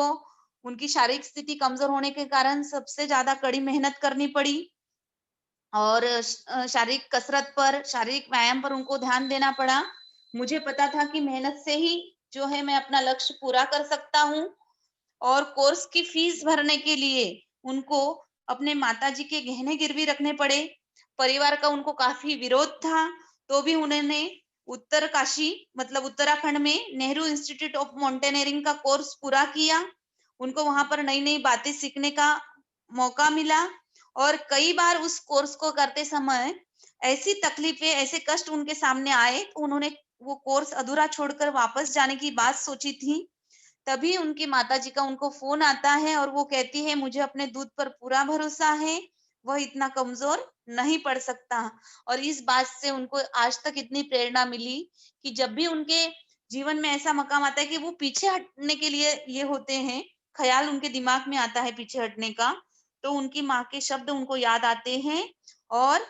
उनकी शारीरिक स्थिति कमजोर होने के कारण सबसे ज्यादा कड़ी मेहनत करनी पड़ी और शारीरिक कसरत पर, शारीरिक व्यायाम पर उनको ध्यान देना पड़ा। मुझे पता था कि मेहनत से ही जो है मैं अपना लक्ष्य पूरा कर सकता हूँ। और कोर्स की फीस भरने के लिए उनको अपने माताजी के गहने गिरवी रखने पड़े। परिवार का उनको काफी विरोध था, तो भी उन्होंने उत्तरकाशी मतलब उत्तराखंड में नेहरू इंस्टीट्यूट ऑफ माउंटेनियरिंग का कोर्स पूरा किया। उनको वहां पर नई नई बातें सीखने का मौका मिला। और कई बार उस कोर्स को करते समय ऐसी तकलीफें, ऐसे कष्ट उनके सामने आए तो उन्होंने वो कोर्स अधूरा छोड़कर वापस जाने की बात सोची थी। तभी उनकी माताजी का उनको फोन आता है और वो कहती है मुझे अपने दूध पर पूरा भरोसा है, वह इतना कमजोर नहीं पड़ सकता। और इस बात से उनको आज तक इतनी प्रेरणा मिली कि जब भी उनके जीवन में ऐसा मकाम आता है कि वो पीछे हटने के लिए ये होते हैं, ख्याल उनके दिमाग में आता है पीछे हटने का, तो उनकी माँ के शब्द उनको याद आते हैं और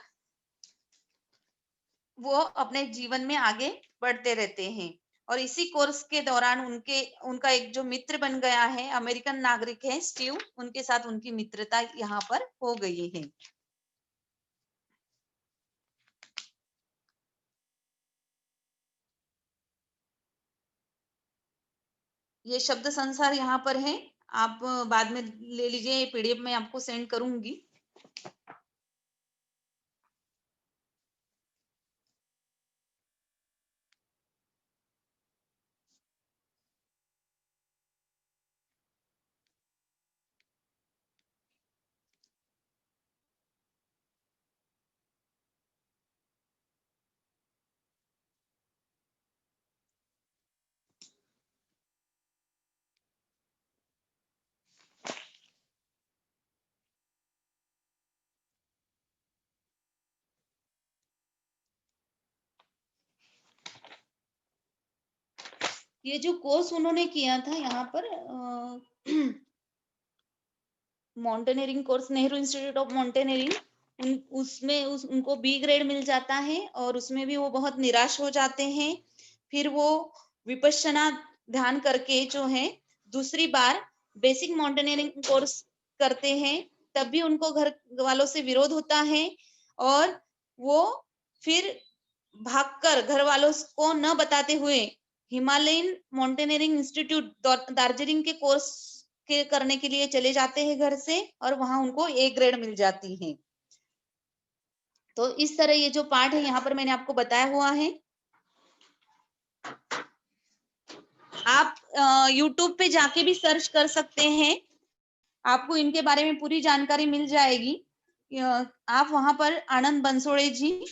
वो अपने जीवन में आगे बढ़ते रहते हैं। और इसी कोर्स के दौरान उनका एक जो मित्र बन गया है, अमेरिकन नागरिक है स्टीव, उनके साथ उनकी मित्रता यहाँ पर हो गई है। ये शब्द संसार यहाँ पर है, आप बाद में ले लीजिए, ये पीडीएफ में आपको सेंड करूंगी। ये जो कोर्स उन्होंने किया था यहाँ पर mountaineering course, Nehru institute of mountaineering, उनको बी ग्रेड मिल जाता है और उसमें भी वो बहुत निराश हो जाते हैं। फिर वो विपश्यना ध्यान करके जो है दूसरी बार बेसिक माउंटेनियरिंग कोर्स करते हैं तब भी उनको घर वालों से विरोध होता है और वो फिर भागकर घर वालों को न बताते हुए हिमालयन माउंटेनियरिंग इंस्टीट्यूट दार्जिलिंग के कोर्स के करने के लिए चले जाते हैं घर से, और वहां उनको ए ग्रेड मिल जाती है। तो इस तरह ये जो पार्ट है यहाँ पर मैंने आपको बताया हुआ है। आप YouTube पे जाके भी सर्च कर सकते हैं, आपको इनके बारे में पूरी जानकारी मिल जाएगी। आप वहां पर आनंद बंसोड़े जी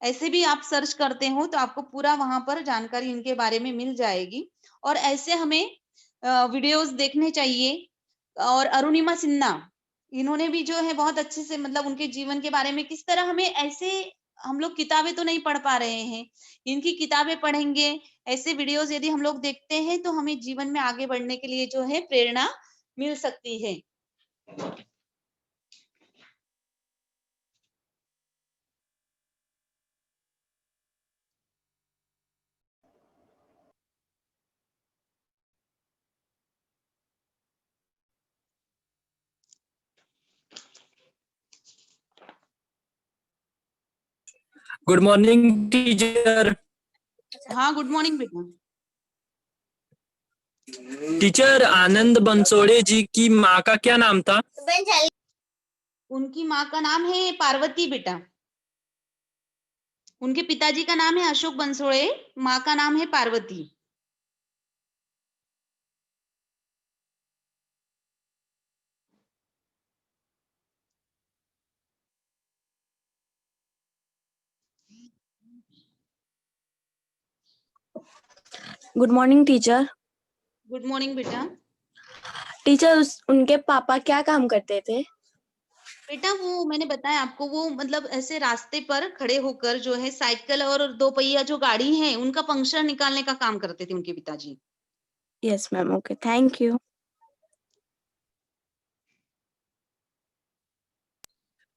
ऐसे भी आप सर्च करते हो तो आपको पूरा वहां पर जानकारी इनके बारे में मिल जाएगी। और ऐसे हमें वीडियोस देखने चाहिए। और अरुणिमा सिन्हा, इन्होंने भी जो है बहुत अच्छे से मतलब उनके जीवन के बारे में किस तरह हमें ऐसे, हम लोग किताबें तो नहीं पढ़ पा रहे हैं, इनकी किताबें पढ़ेंगे, ऐसे वीडियोस यदि हम लोग देखते हैं तो हमें जीवन में आगे बढ़ने के लिए जो है प्रेरणा मिल सकती है। Good morning teacher. हाँ, गुड मॉर्निंग बेटा। टीचर, आनंद बंसोड़े जी की माँ का क्या नाम था? उनकी माँ का नाम है पार्वती बेटा। उनके पिताजी का नाम है अशोक बंसोड़े, माँ का नाम है Parvati. Good morning teacher. Good morning बेटा। टीचर उनके पापा क्या काम करते थे? बेटा वो मैंने बताया आपको, वो मतलब ऐसे रास्ते पर खड़े होकर जो है साइकिल और दो पहिया जो गाड़ी है उनका पंक्चर निकालने का काम करते थे उनके पिताजी। Yes ma'am, okay, thank you.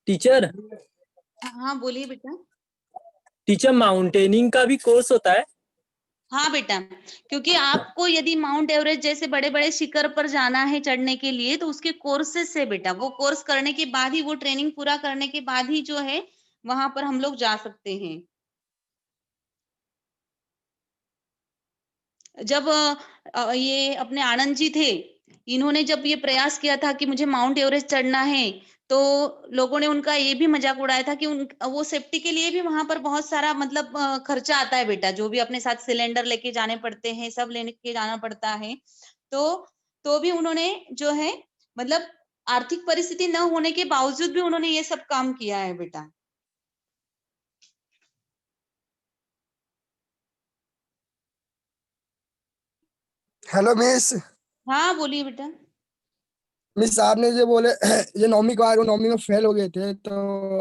Teacher, हाँ बोलिए बेटा। टीचर माउंटेनिंग का भी कोर्स होता है? हाँ बेटा, क्योंकि आपको यदि माउंट एवरेस्ट जैसे बड़े बड़े शिखर पर जाना है चढ़ने के लिए तो उसके कोर्सेस है बेटा, वो कोर्स करने के बाद ही, वो ट्रेनिंग पूरा करने के बाद ही जो है वहां पर हम लोग जा सकते हैं। जब ये अपने आनंद जी थे, इन्होंने जब ये प्रयास किया था कि मुझे माउंट एवरेस्ट चढ़ना है, तो लोगों ने उनका ये भी मजाक उड़ाया था कि वो सेफ्टी के लिए भी वहां पर बहुत सारा मतलब खर्चा आता है बेटा, जो भी अपने साथ सिलेंडर लेके जाने पड़ते हैं, सब लेके जाना पड़ता है। तो तो भी उन्होंने जो है मतलब आर्थिक परिस्थिति न होने के बावजूद भी उन्होंने ये सब काम किया है बेटा। Hello miss. हाँ बोलिए बेटा। मिस आपने जो बोले ये 9वीं के बारे में, 9वीं में फेल हो गए थे, तो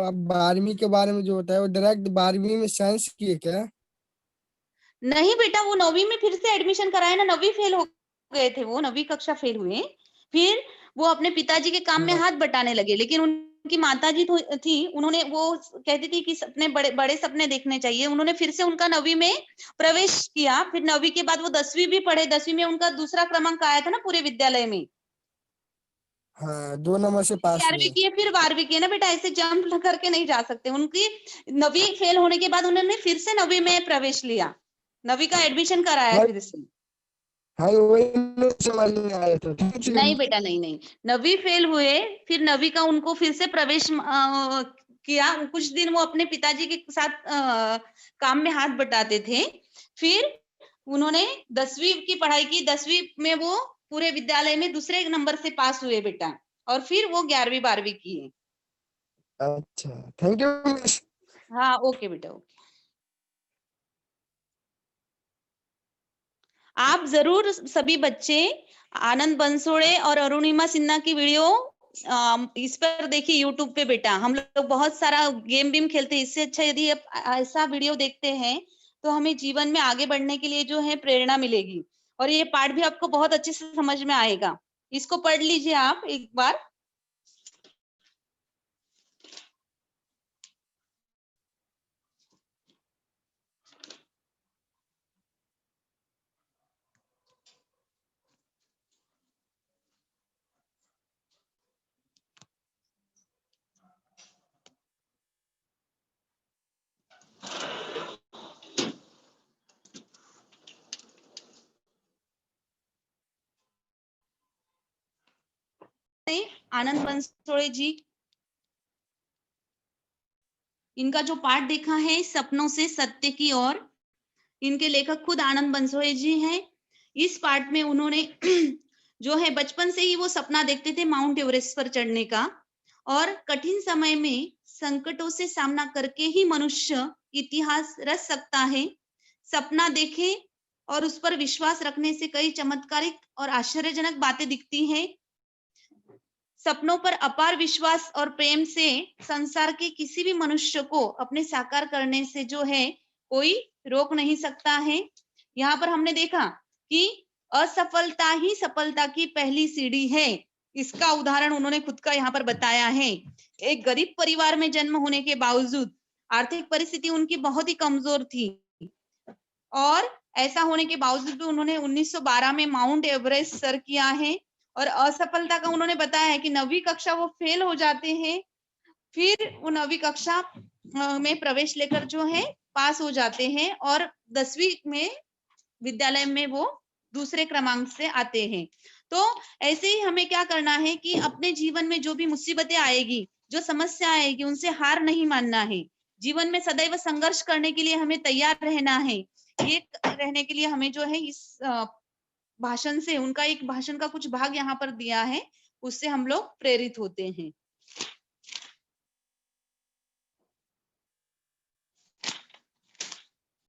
अब 12वीं के बारे में जो होता है वो डायरेक्ट 12वीं में साइंस किए क्या? नहीं बेटा, वो 9वीं में फिर से एडमिशन कराया ना, 9वीं फेल हो गए थे, वो 9वीं कक्षा फेल हुए, फिर वो अपने पिताजी के काम में हाँ। हाथ बटाने लगे। लेकिन उनकी माताजी थी, उन्होंने वो कहती थी कि सपने बड़े बड़े सपने देखने चाहिए, उन्होंने फिर से उनका 9वीं में प्रवेश किया। फिर 9वीं के बाद वो 10वीं भी पढ़े, 10वीं में उनका दूसरा क्रमांक आया था ना पूरे विद्यालय में। हाँ, 2 नंबर से पास 11वीं हुए। किए फिर 12वीं किए ना बेटा, ऐसे जंप करके नहीं जा सकते। उनकी 9वीं फेल होने के बाद उन्होंने फिर से 9वीं में प्रवेश लिया, 9वीं का एडमिशन कराया हाँ फिर से। हाँ, वही नहीं समझ में आया था, ठीक है। नहीं बेटा, नहीं नहीं, 9वीं फेल हुए, फिर 9वीं का उनको फिर से प्रवेश किया। कुछ दिन वो अपने पिताजी के साथ काम में हाथ बटाते थे। फिर उन्होंने 10वीं की पढ़ाई की, 10वीं में वो पूरे विद्यालय में दूसरे नंबर से पास हुए बेटा, और फिर वो 11वीं 12वीं किए। अच्छा, थैंक यू मिस। हाँ ओके बेटा, ओके। आप जरूर सभी बच्चे आनंद बंसोड़े और अरुणिमा सिन्हा की वीडियो इस पर देखिए यूट्यूब पे बेटा। हम लोग बहुत सारा गेम बीम खेलते हैं, इससे अच्छा यदि आप ऐसा वीडियो देखते हैं तो हमें जीवन में आगे बढ़ने के लिए जो है प्रेरणा मिलेगी, और ये पाठ भी आपको बहुत अच्छे से समझ में आएगा। इसको पढ़ लीजिए आप एक बार। आनंद बंसोड़े जी, इनका जो पाठ देखा है सपनों से सत्य की ओर, इनके लेखक खुद आनंद बंसोड़े जी हैं। इस पाठ में उन्होंने जो है बचपन से ही वो सपना देखते थे माउंट एवरेस्ट पर चढ़ने का, और कठिन समय में संकटों से सामना करके ही मनुष्य इतिहास रच सकता है। सपना देखे और उस पर विश्वास रखने से कई चमत्कारिक और आश्चर्यजनक बातें दिखती हैं। सपनों पर अपार विश्वास और प्रेम से संसार के किसी भी मनुष्य को अपने साकार करने से जो है कोई रोक नहीं सकता है। यहाँ पर हमने देखा कि असफलता ही सफलता की पहली सीढ़ी है। इसका उदाहरण उन्होंने खुद का यहाँ पर बताया है। एक गरीब परिवार में जन्म होने के बावजूद आर्थिक परिस्थिति उनकी बहुत ही कमजोर थी, और ऐसा होने के बावजूद भी उन्होंने 1912 में माउंट एवरेस्ट सर किया है। और असफलता का उन्होंने बताया है कि 9वीं कक्षा वो फेल हो जाते हैं, फिर वो 9वीं कक्षा में प्रवेश लेकर जो है पास हो जाते हैं, और 10वीं में विद्यालय में वो दूसरे क्रमांक से आते हैं। तो ऐसे ही हमें क्या करना है कि अपने जीवन में जो भी मुसीबतें आएगी, जो समस्या आएगी, उनसे हार नहीं मानना है। जीवन में सदैव संघर्ष करने के लिए हमें तैयार रहना है। ये रहने के लिए हमें जो है इस भाषण से, उनका एक भाषण का कुछ भाग यहाँ पर दिया है, उससे हम लोग प्रेरित होते हैं।